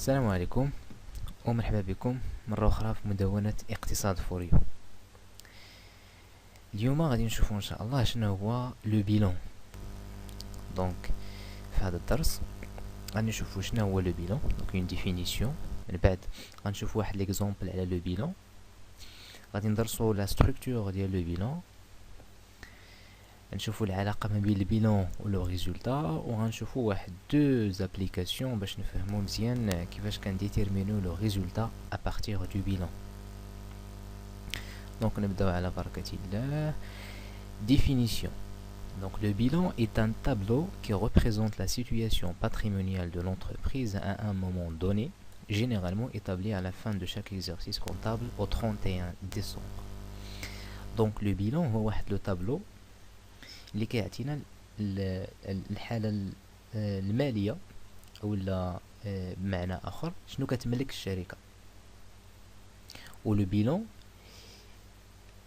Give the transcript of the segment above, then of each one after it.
السلام عليكم ومرحبا بكم مرة أخرى في مدونة اقتصاد فوريو. اليوم غادي نشوفو إن شاء الله شنو هو لو بيلون. دونك في هذا الدرس غادي نشوفو شنو هو لو بيلون، دونك اون ديفينيسيون. من بعد غنشوفو واحد ليكزومبل على لو بيلون، غادي ندرسو لا ستركتور ديال لو بيلون، نشوفو العلاقة ما بين البيلون و لو ريزولتا، وغنشوفو واحد دو زابليكاسيون باش نفهمو مزيان كيفاش كنديتيرمينو لو ريزولتا ا بارتير دو بيلون. دونك نبداو على بركة الله. Définition. Donc le bilan est un tableau qui représente la situation patrimoniale de l'entreprise à un moment donné, généralement établi à la fin de chaque exercice comptable au 31 décembre. Donc le bilan هو واحد لو tableau اللي كيعطينا الحالة المالية ولا بمعنى آخر شنو كتملك الشركة. ولو بيلون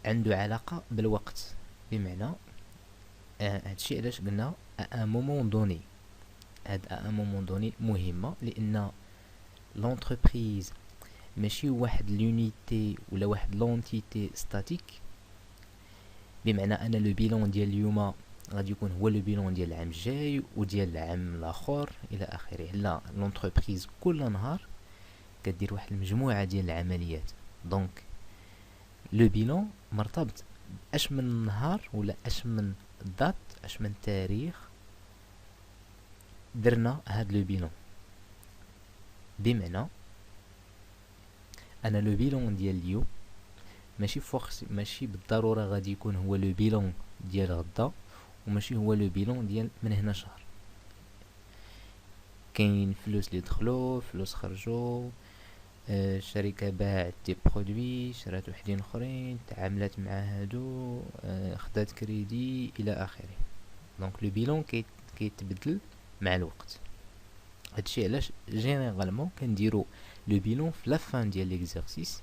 عنده علاقة بالوقت، بمعنى هادشي علاش قلنا ان مومون دوني. هاد ان مومون دوني مهمة لأن لونتربريز ماشي واحد لونيتي ولا واحد لونتيتي ستاتيك، بمعنى ان لو بيلون ديال اليوم غادي يكون هو لو بيلون ديال العام الجاي وديال العام الاخر الى اخره. لا، لونتربريز كل نهار كدير واحد المجموعة ديال العمليات. دونك لو بيلون مرتبط اش من نهار ولا اش من دات، اش من تاريخ درنا هاد لو بيلون. بمعنى انا لو بيلون ديال اليوم ماشي بالضرورة غادي يكون هو لو بيلون ديال غدا، وماشي هو لو بيلون ديال من هنا شهر. كاين فلوس اللي دخلوا، فلوس خرجوا، الشركة باعت دي برودوي، شرات وحدين اخرين، تعاملات مع هادو، خدات كريدي الى اخره. دونك لو بيلون كيتبدل مع الوقت. هادشي علاش جينيرالمون كنديرو لو بيلون في لا فان ديال ليكزارسيس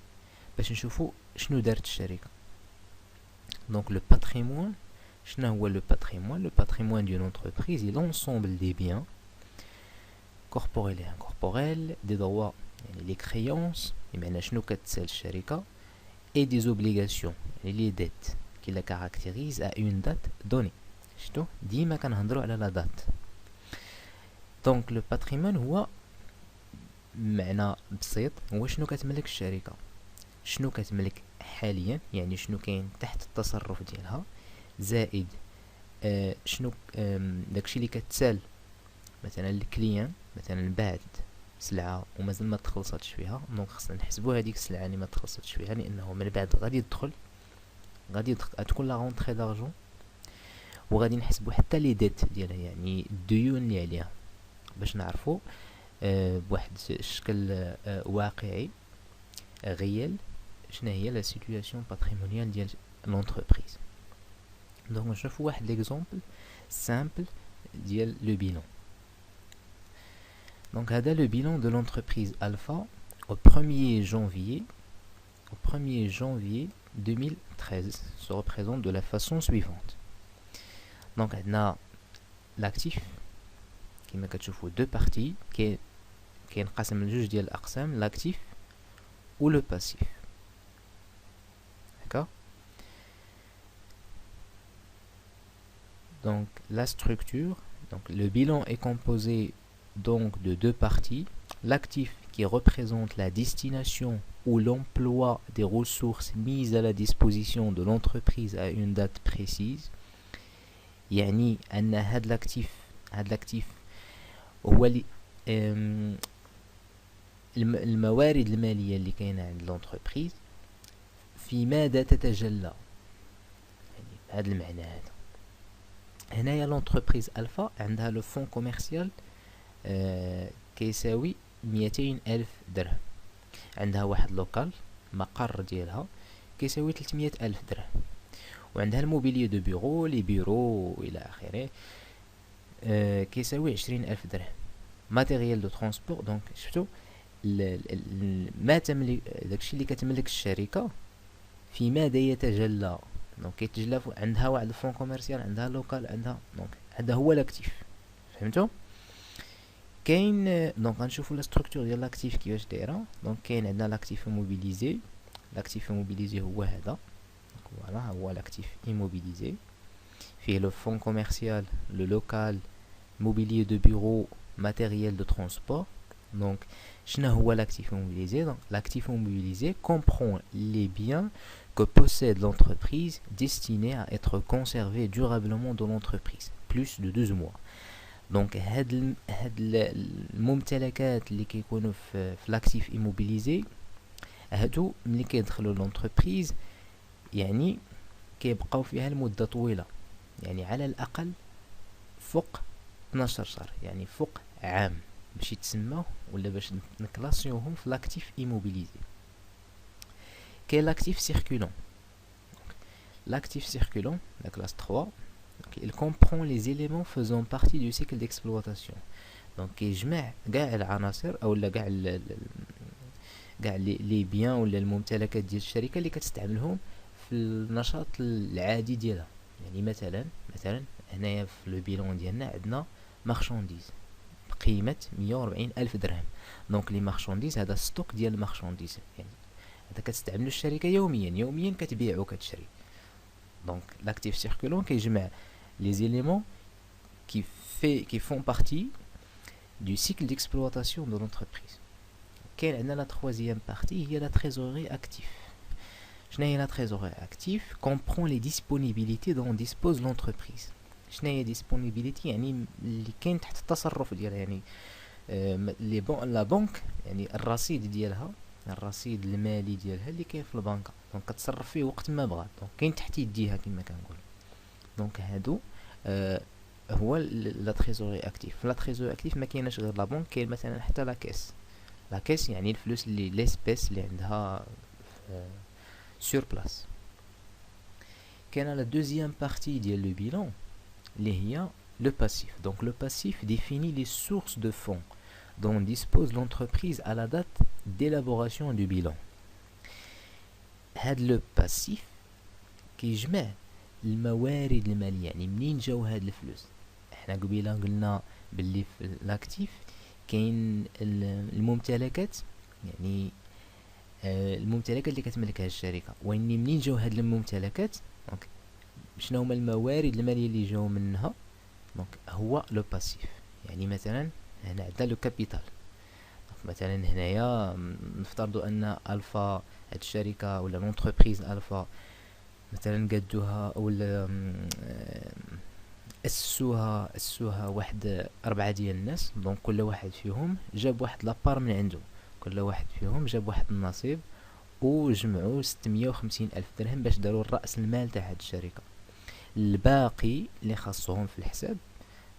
باش نشوفو شنو دارت الشركة. دونك لو باتريمون، شنو هو لو باتريمون؟ لو باتريمون ديال لونتربريز هي لونسومبل دي بيان corporel et incorporel, des droits, les créances, بمعنى شنو كتسال الشركة، et des obligations, les dettes, qui la caractérisent à une date donnée. شتو ديما كنهضروا على لا دات. دونك لو باتريمون هو معنى بسيط هو شنو كتملك الشركة، شنو كتملك حاليا، يعني شنو كاين تحت التصرف ديالها، زائد شنو داكشي اللي كتسال مثلا الكليان، مثلا باعت سلعة ومازال ما تخلصتش فيها، دونك خصنا نحسبو هذيك السلعة اللي ما تخلصتش فيها، لانه من بعد غادي تكون لا رونطري دارجون، وغادي نحسبو حتى لي ديت ديالها، يعني الديون اللي عليها، باش نعرفو بواحد الشكل واقعي غيال شنو هي لا سيتوياسيون باتريمونيال ديال لونتربريز. دونك نشوفو واحد ليكزومبل سامبل ديال لو بيلون. Donc, هذا le bilan de l'entreprise Alpha au 1er janvier 2013 se représente de la façon suivante. Donc, on a l'actif qui m'a كتشوفوا deux parties qui كينقسم لجوج ديال الأقسام، l'actif ou le passif. D'accord? Donc, la structure, donc le bilan est composé donc de deux parties, l'actif qui représente la destination ou l'emploi des ressources mises à la disposition de l'entreprise à une date précise. يعني أن هاد l'actif هو الموارد المالية اللي كاينة عند l'entreprise في ماذا تتجلى، يعني بهذا المعنى هذا. هنايا l'entreprise ألفا عندها لو فون كوميرسيال كيساوي 200,000 درهم، عندها واحد لوكال مقر ديالها كيساوي 300,000 درهم، وعندها الموبيليو دو بيرو، لي بيرو الى اخره كيساوي 20,000 درهم. ماتيريال دو ترونسبور، دونك شفتو ما تملك داكشي اللي كتملك الشركه في ماذا يتجلى. دونك كيتجلى عندها واحد الفون كوميرسيال، عندها لوكال، عندها، دونك هذا هو لاكتيف. فهمتوا؟ كاين دونك غنشوفو لا ستركتور ديال لاكتيف كيفاش دايره. دونك كاين عندنا لاكتيف موبيليزي. لاكتيف موبيليزي هو هذا، فوالا هو لاكتيف immobilisé. فيه لو فون كوميرسيال، لو لوكال، mobilier de bureau, matériel de transport. Donc شنو هو l'actif immobilisé؟ Donc l'actif immobilisé comprend les biens que possède l'entreprise destinés à être conservés durablement dans l'entreprise plus de 12 mois. Donc هاد الممتلكات اللي كيكونوا في l'actif immobilisé هادو ملي كيدخلوا لونتربريز يعني كيبقاو فيها لمده طويله، يعني على الاقل فوق 12 شهر، يعني فوق عام باش يتسمى ولا باش نكلاسيوهم في لاكتيف ايموبيليزي. كاين لاكتيف سيركولون. L'actif circulant, la classe 3, donc, il comprend les éléments faisant partie du cycle d'exploitation. Donc يجمع كاع العناصر او كاع لي بيان ولا الممتلكات ديال الشركه اللي كتستعملهم في النشاط العادي ديالها. يعني مثلا هنايا في لو بيلون ديالنا عندنا مارشانديز بقيمه 140 الف درهم. دونك لي مارشانديز هذا ستوك ديال المارشانديز، يعني هذا كتستعملو الشركه يوميا كتبيع وكتشري. دونك لاكتيف سيركولون كيجمع لي زيليمون qui font partie du cycle d'exploitation de l'entreprise. كاين عندنا لا troisième partie هي لا trésorerie active. شنو هي لا trésorerie active؟ comprend les disponibilités dont dispose l'entreprise. شنو هي disponibility؟ يعني اللي كاين تحت التصرف ديالها، يعني لي لا بنك يعني الرصيد ديالها، الرصيد المالي ديالها اللي كاين في البنكه، دونك كتصرف فيه وقت ما بغات، دونك كاين تحت يديها كما كنقول. دونك هادو هو لا تريزوري اكتيف. لا تريزوري اكتيف ما كايناش غير لا بنك، كاين مثلا حتى لا كيس. لا كيس يعني الفلوس اللي ليسبيس اللي عندها سور بلاس. كاينه لا دوزيام بارتي ديال لو بيلون اللي هي le passif. Donc le passif définit les sources de fonds dont dispose l'entreprise à la date d'élaboration du bilan. هاد لو باسيف كيجمع الموارد الماليه، يعني منين جاو هاد الفلوس. احنا قبيله قلنا باللي في الاكتيف كاين الممتلكات، يعني الممتلكات اللي كتملكها الشركه، واني منين جاو هاد الممتلكات، دونك شنو هما الموارد الماليه اللي جاو منها. دونك هو لو باسيف. يعني مثلا هنا عندنا لو كابيتال. مثلا هنايا نفترضوا ان الفا هاد الشركه ولا لونتربريز الفا مثلا قدوها ولا اسسوها واحد 4 ديال الناس. دونك كل واحد فيهم جاب واحد لابار من عنده، كل واحد فيهم جاب واحد النصيب وجمعوا 650 الف درهم باش داروا الراس المال تاع هاد الشركه. الباقي اللي خاصهم في الحساب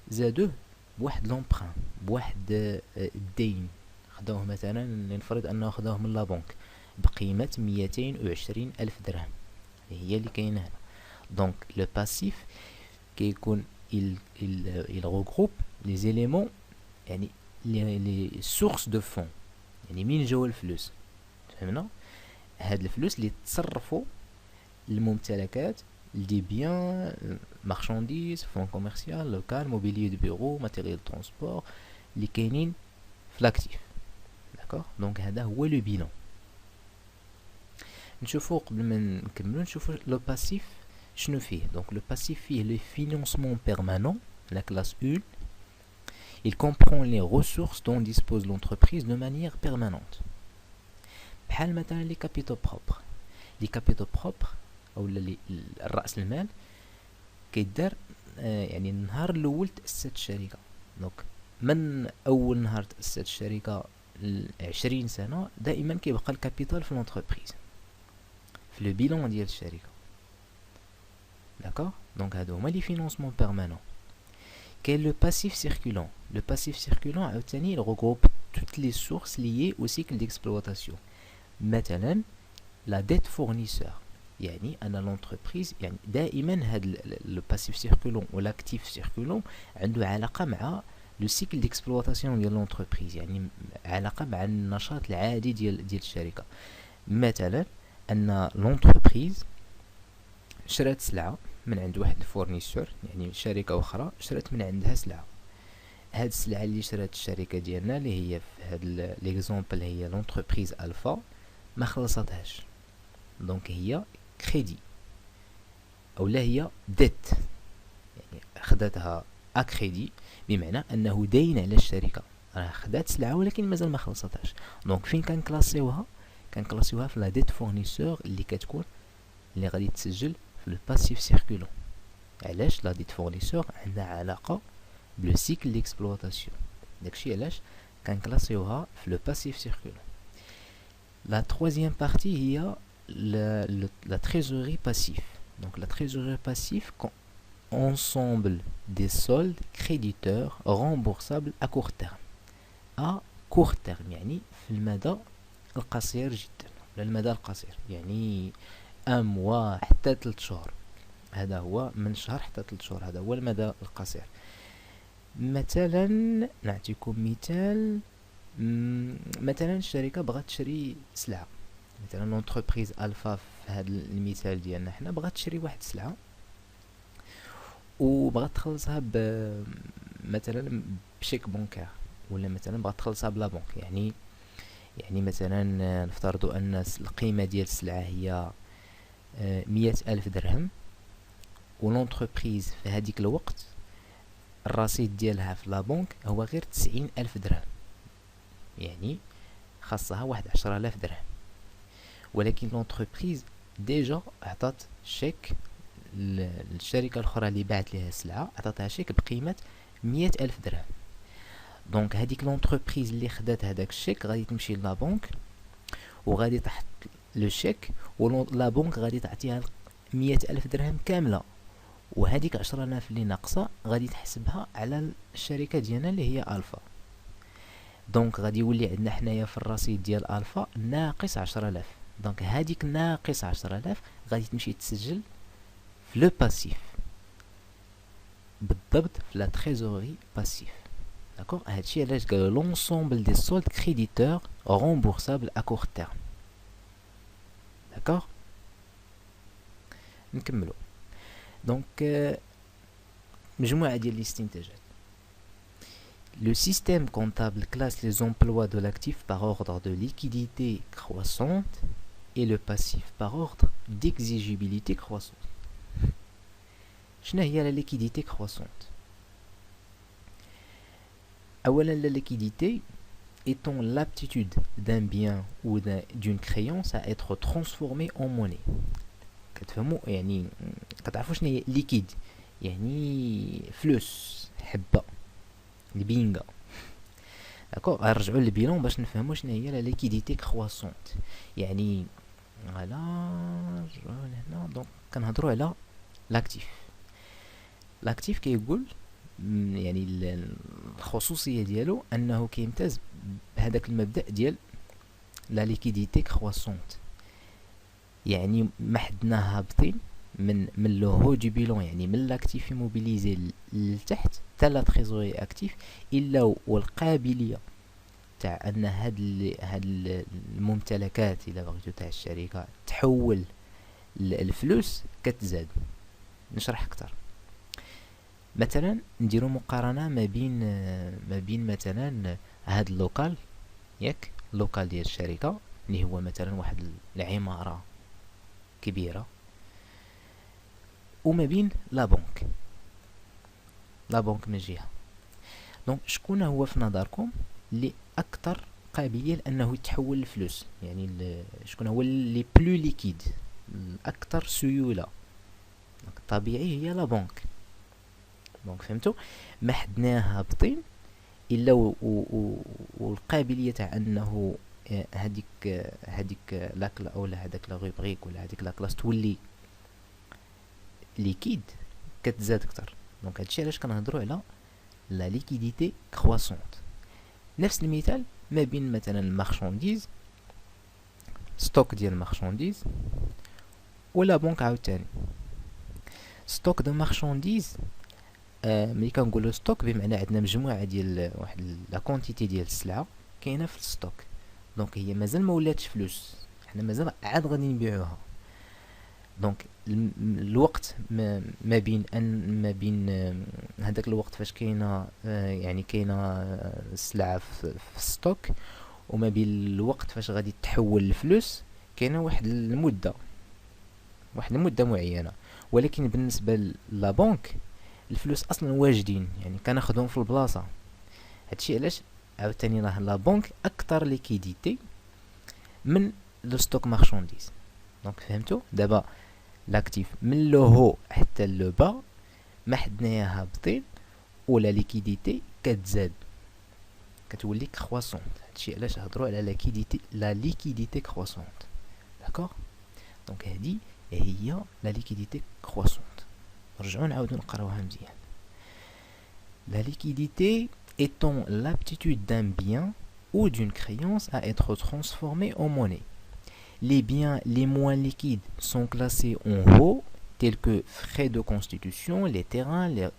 زادوه بواحد لومبران، بواحد الدين خداوه. مثلا نفرض انه خداوه من لا بنك بقيمه 220 الف درهم، هي اللي كاينه هنا. دونك لو باسيف كيكون il regroupe les éléments، يعني les sources de fonds، يعني مين جاو الفلوس. فهمنا؟ هاد الفلوس اللي تصرفوا الممتلكات دي بيان، مارشانديز، فون كوميرسيال، لوكال، موبيليي دو بيرو، ماتيريال ترونسبور اللي كاينين في لاكتيف. داكوغ؟ دونك هذا هو لو بيلون. نشوفو قبل ما نكملو نشوفو لو باسيف شنو فيه. دونك لو باسيف فيه لو فينانسمون بيرمانون، لا كلاس 1. Il comprend les ressources dont dispose l'entreprise de manière permanente. بحال مثلا لي كابيتو بروبر. لي كابيتو بروبر او الراس المال كيدار يعني النهار الاول تاسست الشركه. دونك من اول نهار تاسست الشركه 20 سنه دائما كيبقى الكابيتال في لونتربريز في لو بيلون ديال الشركه. داكوغ؟ دونك هادو هما لي فينانسمون بيرمانون. كاين لو باسيف سيركولون. لو باسيف سيركولون عاوتاني regroupe toutes les sources liées au cycle d'exploitation. مثلا لا ديت فورنيسور، يعني انا لونتربريز يعني دائما هاد لو باسيف سيركولون و لاكتيف سيركولون عنده علاقه مع لو سيكل ديكسبلوطاسيون ديال لونتربريز، يعني علاقه مع النشاط العادي ديال الشركه. مثلا ان لونتربريز شرات سلعه من عند واحد الفورنيسور، يعني شركه اخرى شرات من عندها سلعه. هاد السلعة اللي شرات الشركة ديالنا اللي هي في هاد ليكزومبل هي لونتربريز الفا ما خلصتهاش، دونك هي كريدي اولا هي ديت، يعني خداتها اكريدي بمعنى انه داين على الشركة، راه خدات سلعة ولكن مازال ما خلصتهاش. دونك فين كنكلاسيوها؟ كنكلاسيوها في لا ديت فورنيسور اللي كتكون اللي غادي تسجل في الباسيف سيركولون. علاش لا ديت فورنيسور عندها علاقة بلو سيكل ديكسبلوطاسيون، داكشي علاش كنكلاسيوها في لو باسيف سيركولون. لا troisième partie هي la trésorerie passif. Donc la trésorerie passif ensemble des soldes créditeurs remboursables à court terme. À court terme يعني في المدى القصير جدا، ولا المدى القصير يعني mois حتى 3 شهور، هذا هو من شهر حتى 3 شهور، هذا هو المدى القصير. مثلا نعطيكم مثال، مثلا الشركة بغات تشري سلعة، مثلا لونتربريز الفا في هذا المثال ديالنا حنا بغات تشري واحد السلعة وبغات تخلصها مثلا بشيك بنكار، ولا مثلا بغات تخلصها بلا بنك. يعني مثلا نفترضوا ان القيمة ديال السلعة هي 100,000 درهم، ولونتربريز في هذيك الوقت الرصيد ديالها في لا بنك هو غير 90,000 درهم، يعني خاصها واحد 10,000 درهم. ولكن لونتربريز ديجا عطات شيك للشركة الأخرى اللي باعت لها السلعة، عطاتها شيك بقيمة 100,000 درهم. دونك هذيك لونتربريز اللي خدات هذاك الشيك غادي تمشي لا بنك وغادي تحط لو شيك، ولا بنك غادي تعطيها 100,000 درهم كاملة، وهذيك 10,000 اللي ناقصة غادي تحسبها على الشركة ديالنا اللي هي الفا. دونك غادي يولي عندنا حنايا في الرصيد ديال الفا ناقص 10,000. دونك هذيك ناقص 10,000 غادي تمشي تسجل في لو باسيف، بالضبط في لا تريزوري باسيف. داكوغ، هادشي علاش قالوا لونسومبل دي سولد كريديتور رومبورسابل ا كور تيرم. داكوغ، نكملو. دونك مجموعة ديال الاستنتاجات. Le système comptable classe les emplois de l'actif par ordre de liquidité croissante et le passif par ordre d'exigibilité croissante. شنو هي la liquidité croissante؟ أولا la liquidité étant l'aptitude d'un bien ou d'une créance à être transformée en monnaie. كتفهموا يعني كتعرفوا شنو هي liquide؟ يعني فلوس، حبة، البينغا. داكوغ، غنرجعوا للبيلون باش نفهموا شنو هي لا ليكيديتي كرواسونت. يعني فوالا نرجعوا لهنا. دونك كنهضروا على لاكتيف. لاكتيف كيقول يعني الخصوصيه ديالو انه كيمتاز بهذاك المبدا ديال لا ليكيديتي كرواسونت، يعني ما حدنا هابطين من لو هو دو بيلون، يعني من لاكتيف موبيليزي لتحت حتى لا تريزوري اكتيف، الا والقابليه تاع ان هاد الممتلكات الا بغيتو تاع الشركه تحول الفلوس كتزاد. نشرح اكثر. مثلا نديرو مقارنه ما بين مثلا هاد اللوكال، ياك اللوكال ديال الشركه اللي هو مثلا واحد العماره كبيره، وما بين لا بنك من جهه. دونك شكون هو في نظركم اللي اكثر قابليه لانه يتحول الفلوس؟ يعني شكون هو اللي بلو ليكيد، الاكثر سيوله؟ الطبيعي هي لا بنك. دونك فهمتوا، ما حدناها هابطين الا والقابليه تاع انه هذيك لاكلا اولا هذاك لا روبريك ولا هذيك لا كلاس تولي ليكيد كتزاد اكثر. دونك هادشي علاش كنهضروا على لا ليكيديتي كرواسونت. نفس المثال ما بين مثلا المارشانديز، ستوك ديال المارشانديز، ولا بنك عاوتاني. ستوك دو مارشانديز، ملي كنقولوا ستوك بمعنى عندنا مجموعه ديال واحد لا كونتيتي ديال السلعه كاينه في الستوك. دونك هي مازال ما ولاتش فلوس، حنا مازال عاد غادي نبيعوها. دونك الوقت ما بين هذاك الوقت فاش كاينه يعني كاينه السلعه في ستوك، وما بين الوقت فاش غادي تحول الفلوس كاينه واحد المده معينه. ولكن بالنسبه لا بنك الفلوس اصلا واجدين، يعني كناخذهم في البلاصه. هادشي علاش عاوتاني راه لا بنك اكثر ليكيديتي من لو ستوك مارشانديز. دونك فهمتوا دابا لاكتيف من لو هو حتى لو با ما حدنايا هابطين، ولا ليكيديتي كتزاد كتولي كرواسونت. هادشي علاش هضروا على لا ليكيديتي كرواسونت. داكوغ؟ دونك هادي هي لا ليكيديتي كرواسونت. نرجعو نعاودو نقراوها مزيان. La liquidité étant l'aptitude d'un bien ou d'une créance à être transformé en monnaie. Les biens les moins liquides sont classés en haut, tels que frais de constitution, les terrains, les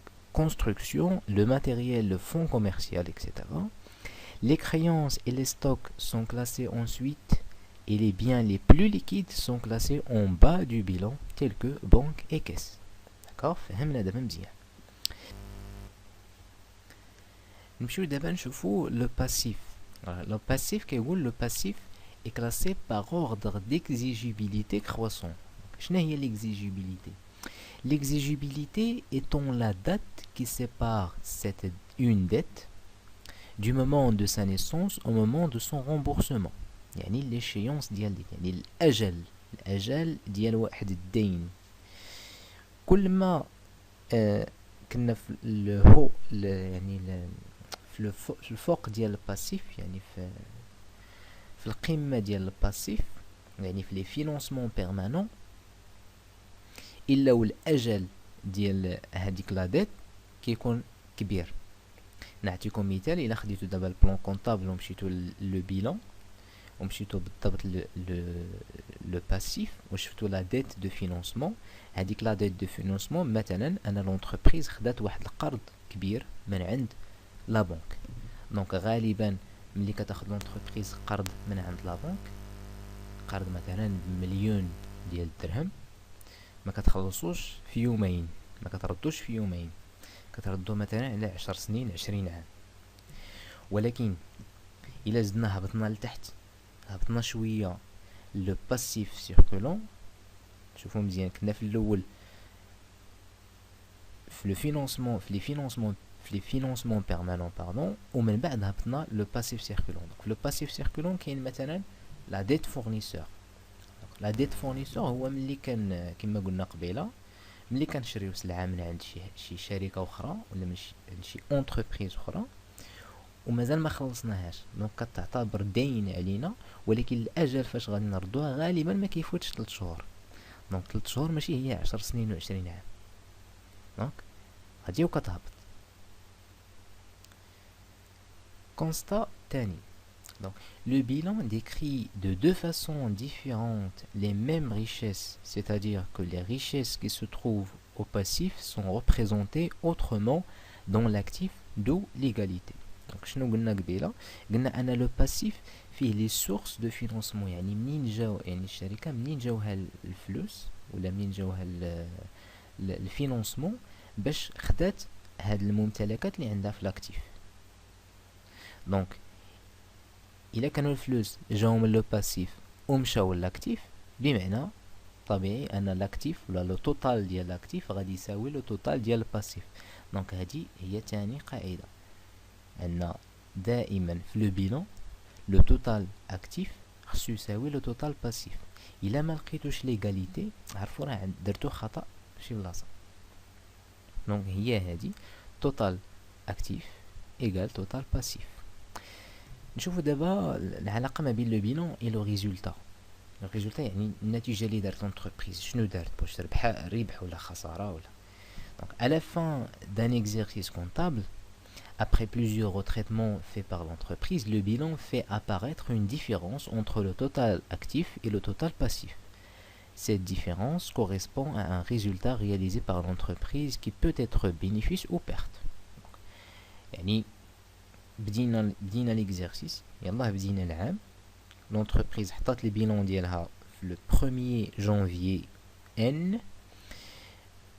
constructions, le matériel, le fonds commercial, etc. Les créances et les stocks sont classés ensuite, et les biens les plus liquides sont classés en bas du bilan, tels que banque et caisse. D'accord? فهمنا دابا مزيان. نمشيو دابا نشوفو لو باسيف. لو باسيف كيقول لو باسيف est classé par ordre d'exigibilité croissant. شنو هي l'exigibilité? L'exigibilité étant la date qui sépare une dette du moment de sa naissance au moment de son remboursement. يعني l'échéance ديال يعني الأجل ديال واحد الدين. كل ما كنا في الهو يعني في الفوق ديال الباسيف، يعني في القمة ديال الباسيف، يعني في لي فينونسمون بيرمانون، الا والاجل ديال هذيك لا ديت كيكون كبير. نعطيكم مثال. الا خديتو دابا البلان كونطابل ومشيتو لو بيلان ومشيتو بالضبط لو باسيف وشفتو لا ديت دو فينونسمون، هذيك لا ديت دو فينونسمون مثلا انا لونتربريز خدات واحد القرض كبير من عند لا بنك. دونك غالبا ملي كتاخد لونتربريز قرض من عند لا بنك، قرض مثلا بمليون ديال الدرهم، ما كتخلصوش في يومين، ما كتردوش في يومين، كتردو مثلا على 10 سنين 20 عام. ولكن الا زدنا هبطنا لتحت، هبطنا شويه لو باسيف سيركولون، شوفوا مزيان كنا في الاول في لو فينونسمون في لي فينونسمون بيرمانون باردون، ومن بعد هبطنا لو باسيف سيركولون. دونك لو باسيف سيركولون كاين مثلا لا ديت فورنيسور. لا ديت فورنيسور هو ملي كان كما قلنا قبيله، ملي كنشريو سلعه من عند شي شركه اخرى ولا من شي اونتربريز اخرى ومازال ما خلصناهاش، دونك كتعتبر دين علينا، ولكن الاجل فاش غادي نردوها غالبا ما كيفوتش 3 شهور. دونك 3 شهور ماشي هي 10 سنين و20 عام. دونك غادي وكتهبط. Constat تاني. Donc, le bilan décrit de deux façons différentes les mêmes richesses, c'est-à-dire que les richesses qui se trouvent au passif sont représentées autrement dans l'actif, d'où l'égalité. Donc, شنو قلنا قبيله؟ قلنا أن le passif فيه les sources de financement، يعني منين جاو، يعني الشركة منين جاوها الفلوس ولا منين جاوها الفينونسمون باش خدات هاد الممتلكات اللي عندها في لاكتيف. دونك إلا كانوا الفلوس جاو من لو باسيف ومشاو لاكتيف، بمعنى طبيعي أن لاكتيف ولا لو توتال ديال لاكتيف غادي يساوي لو توتال ديال الباسيف. دونك هادي هي تاني قاعدة، أن دائما في لو بيلون لو توتال اكتيف خصو يساوي لو توتال باسيف. إلا ما لقيتوش ليغاليتي عرفوا راه درتو خطأ فشي بلاصة. دونك هي هادي توتال اكتيف إيغال توتال باسيف. نشوفوا دابا العلاقه ما بين لو بيلون اي لو ريزولتا. لو ريزولتا يعني النتيجه اللي دارت لونتربريز، شنو دارت باش تربح، ربح ولا خساره ولا. دونك à la fin d'un exercice comptable, après plusieurs retraitements faits par l'entreprise, le bilan fait apparaître une différence entre le total actif et le total passif. Cette différence correspond à un résultat réalisé par l'entreprise qui peut être bénéfice ou perte. يعني بدينا ليكزيرسيس، يلاه بدينا العام، لونتربريز حطات لي بيلون ديالها في لو 1er جانفيي ان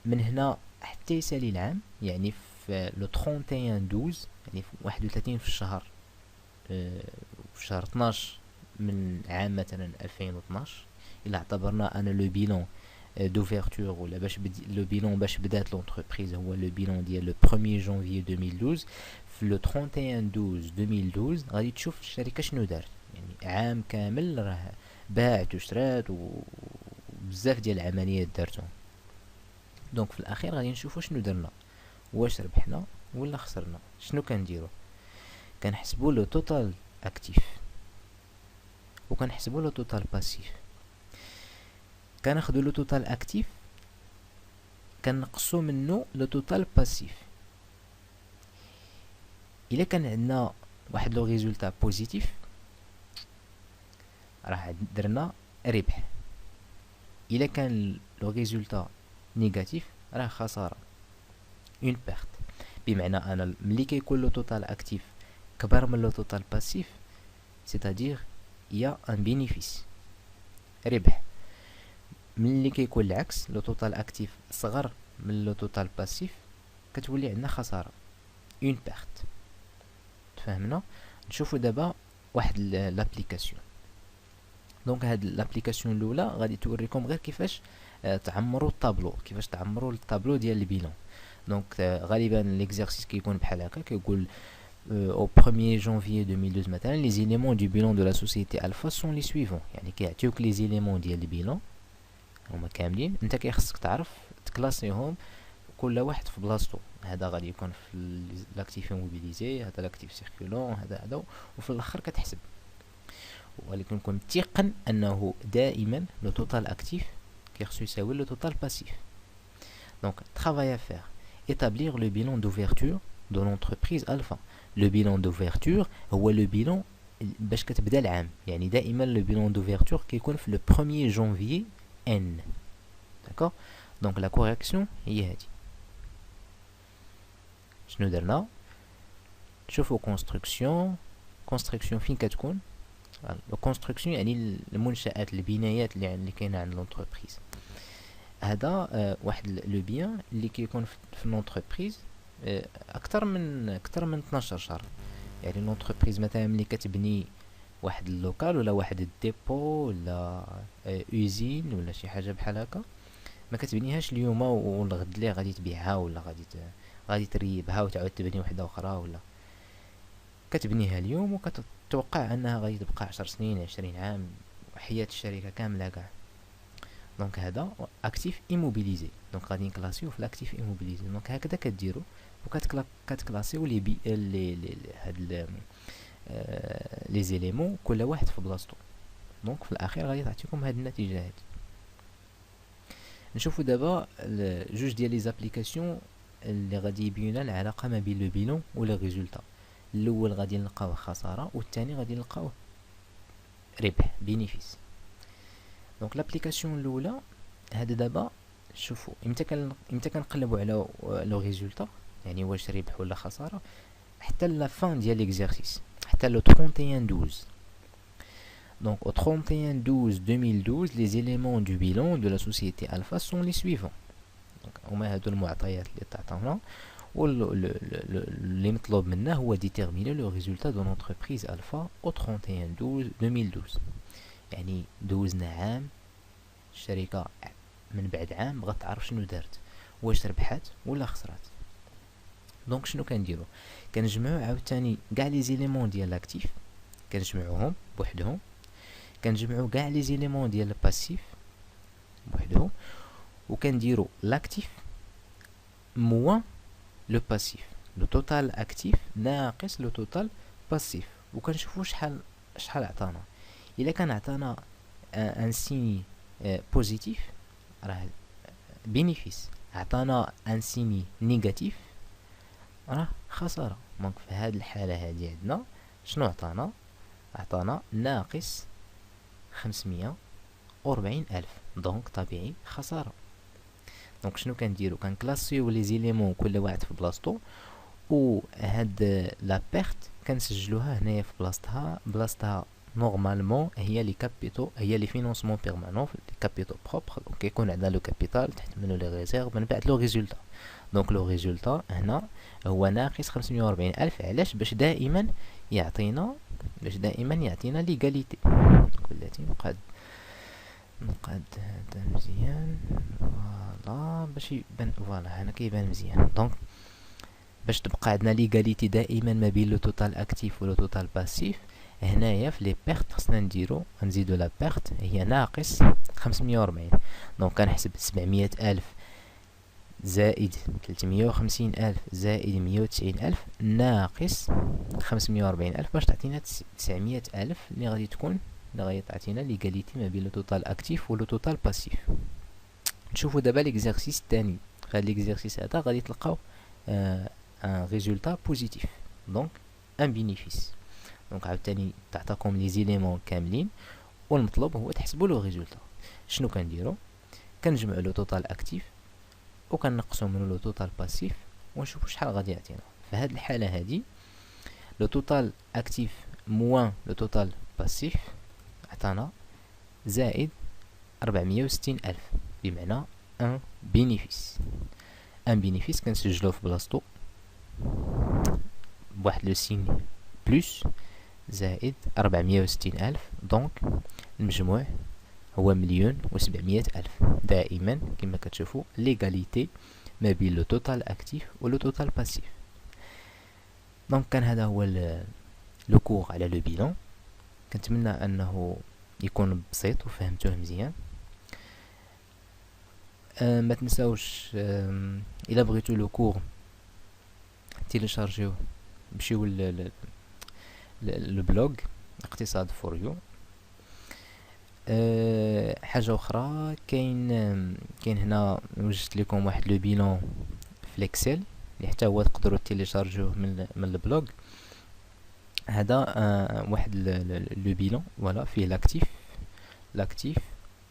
من هنا حتى يسالي العام، يعني في لو 31/12، يعني في 31 في الشهر، في شهر 12 من عام مثلا 2012، إلا اعتبرنا أنا لو بيلون دوفيرتور ولا لو بيلون باش بدات لونتربريز هو لو بيلون ديال لو 1 جونفي 2012. في لو 31/12/2012 غادي تشوف الشركة شنو دارت، يعني عام كامل راه باعت وشرات وبزاف ديال العمليات دارتهم. دونك في الاخير غادي نشوفو شنو درنا، واش ربحنا ولا خسرنا. شنو كنديرو؟ كنحسبو لو توتال اكتيف وكنحسبو لو توتال باسيف. كناخدو لو توتال اكتيف كنقصو منه لو توتال باسيف. الا كان عندنا واحد لو ريزولتا بوزيتيف راه درنا ربح، الا كان لو ريزولتا نيجاتيف راه خساره، اون بيرت. بمعنى انا ملي كيكون لو توتال اكتيف كبر من لو توتال باسيف سيتادير يا ان بينيفيس، ربح. ملي كيكون العكس لو توتال اكتيف صغر من لو توتال باسيف كتولي عندنا خساره، اون بيرت. تفهمنا؟ نشوفوا دابا واحد لابليكاسيون. دونك هاد لابليكاسيون الاولى غادي توريكم غير كيفاش تعمروا الطابلو، كيفاش تعمروا الطابلو ديال البيلون. دونك غالبا ليكزارسيس كيكون بحال هكا، كيقول au 1er janvier 2012 مثلا les éléments du bilan de la société Alpha sont les suivants. يعني كيعطيوك les éléments ديال البيلون هما كاملين، انت كيخصك تعرف تكلاسيهم كل واحد في بلاصتو. هذا غادي يكون في لاكتيف موبيليزي، هذا لاكتيف سيركولون، هذا وفي الاخر كتحسب. ولكن كون متيقن انه دائما لو توتال اكتيف كيخصو يساوي لو توتال باسيف. دونك travail à faire: établir le bilan d'ouverture de l'entreprise Alpha. لو بيلون دوفيرتور هو لو بيلون باش كتبدا العام، يعني دائما لو بيلون دوفيرتور كيكون في لو 1er جونفي ان. داكوغ؟ دونك لا كوريكسيون هي هادي. شنو درنا؟ شوفوا كونستركسيون فين كتكون؟ لو كونستركسيون يعني المنشآت البنايات اللي كاينه عند لونتربريز. هذا واحد لو بيان اللي كيكون في لونتربريز اكثر من 12 شهر. يعني لونتربريز مثلا ملي كتبني واحد اللوكال ولا واحد الديبو ولا اوزين ولا شي حاجه بحال هكا، ما كتبنيهاش اليوم والغد ليه غادي تبيعها ولا غادي تريبها وتعاود تبني وحده اخرى، ولا كتبنيها اليوم وكتتوقع انها غادي تبقى 10 سنين 20 عام حياه الشركه كامله كاع. دونك هذا اكتيف ايموبيليزي، دونك غادي نكلاسيو في الاكتيف ايموبيليزي. دونك هكذا كديروا وكتكلاسيو هاد لي زيليمون كل واحد في بلاصتو. دونك في الاخير غادي تعطيكم هاد النتيجه هادي. نشوفوا دابا جوج ديال لي زابليكاسيون اللي غادي يبينوا العلاقه ما بين لو بيلون و لو ريزولتا. الاول غادي نلقاوه خساره والثاني غادي نلقاوه ربح، بينيفيس. دونك لابليكاسيون الاولى هذا دابا شوفوا امتى كنقلبوا على لو ريزولتا، يعني واش ربح ولا خساره، حتى لا فان ديال ليكزارسيس، حتى لو 31/12. Donc au 31/12/2012 les éléments du bilan de la société Alpha sont les suivants. Donc هما هادو المعطيات اللي تعطاونا، اللي مطلوب منا هو ديتيرميني لو ريزولتا دو لونتربريز Alpha au 31/12/2012. يعني دوزنا عام، الشركه من بعد عام بغات تعرف شنو دارت، واش ربحات ولا خسرات. دونك شنو كنديرو؟ كنجمعو عاوتاني كاع لي زيليمون ديال لاكتيف، كنجمعوهم بوحدهم، كنجمعو كاع لي زيليمون ديال الباسيف بوحدهم، وكنديرو لاكتيف موان لو باسيف، لو توتال اكتيف ناقص لو توتال باسيف، وكنشوفو شحال عطانا. الا كان عطانا ان سيني بوزيتيف راه بينيفيس، عطانا ان سيني نيجاتيف راه خساره. دونك في هاد الحاله هادي عندنا شنو عطانا ناقص 540,000، دونك طبيعي خساره. دونك شنو كنديرو؟ كنكلاسيو لي زيليمون كل واحد في بلاصتو، و هاد لا بيرت كنسجلوها هنايا في بلاصتها نورمالمون هي لي كابيتو، هي لي فينونسمون بيرمانون، لي كابيتو بروبر. دونك كيكون عندنا لو كابيتال تحت منو لي ريزيرف، من بعد لو ريزولتا. دونك لو ريزولتا هنا هو ناقص 540 ألف. علاش؟ باش دائما يعطينا ليغاليتي. بلاتي نقاد هذا مزيان، فوالا باش يبان، فوالا هنا كيبان مزيان. دونك باش تبقى عندنا ليغاليتي دائما ما بين لو توتال اكتيف ولو توتال باسيف، هنايا في لي بيرت خصنا نزيدو لا بيرت هي ناقص 540. دونك كنحسب 700 ألف زائد 350 ألف زائد 190 ألف ناقص 540 ألف باش تعطينا 900 ألف اللي غادي تعطينا ليغاليتي ما بين لو توتال اكتيف ولو توتال باسيف. نشوفو دابا ليكزارسيس الثاني. في هاد ليكزارسيس هذا غادي تلقاو ان ريزولتا بوزيتيف، دونك ان بينيفيس. دونك عاوتاني تعطاكم لي زيليمون كاملين والمطلوب هو تحسبوا لو ريزولتا. شنو كنديرو؟ كنجمعوا لو توتال اكتيف وكنقصوا منو لو توتال باسيف ونشوفوا شحال غادي يعطينا. في هاد الحاله هادي لو توتال اكتيف موان لو توتال باسيف عطانا زائد 460 ألف، بمعنى ان بينيفيس. ان بينيفيس كنسجلوه في بلاصتو بواحد لو سين بلس زائد 460 ألف. دونك المجموع هو 1,700,000. دائما كما كتشوفوا ليغاليتي ما بين لو توتال اكتيف ولو توتال باسيف. دونك كان هذا هو لو كور على لو بيلون. كنتمنى انه يكون بسيط وفهمتوه مزيان. ما تنساوش الا بغيتو لو كور تيليشارجيوه، مشيو البلوغ اقتصاد فور يو. حاجه اخرى، كاين هنا وجدت لكم واحد لو بيلون في الاكسل اللي حتى هو تقدروا تيليشارجيوه من البلوغ. هذا واحد لو بيلون فوالا فيه لاكتيف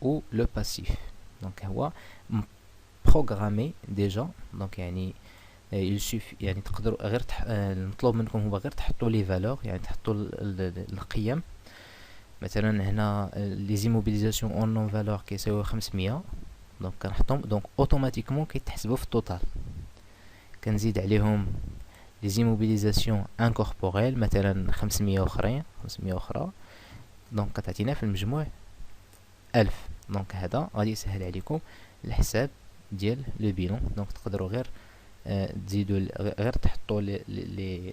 و لو باسيف. دونك هو بروغرامي ديجا. دونك يعني يعني تقدروا غير المطلوب منكم هو غير تحطوا لي فالور، يعني تحطوا القيم. مثلا هنا لي زيموبيليزاسيون اون نون فالور كيساويو 500. دونك كنحطهم، دونك اوتوماتيكمون كيتحسبوا في التوتال. كنزيد عليهم لي زيموبيليزاسيون انكوربوريل مثلا 500 اخرى. دونك كتعطينا في المجموع 1000. دونك هذا غادي يسهل عليكم الحساب ديال لو بيلون. دونك تقدروا غير تزيدوا غير تحطوا لي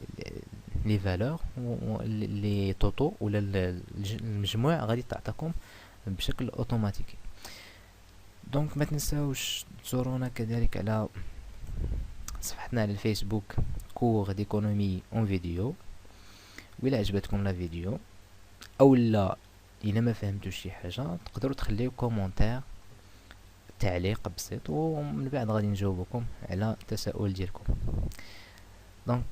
فالور لي توتو ولا المجموع غادي تعطيكم بشكل اوتوماتيكي. دونك ما تنساوش تزورونا كذلك على صفحتنا على الفيسبوك كور ديكونومي اون فيديو. وإلا عجبتكم لا فيديو او لا الا ما فهمتوش شي حاجه تقدروا تخليو كومونتير، تعليق بسيط، ومن بعد غادي نجاوبكم على التساؤل ديالكم. دونك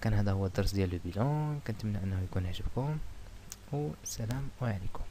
كان هذا هو الدرس ديال لو بيلون. كنتمنى انه يكون عجبكم، والسلام عليكم.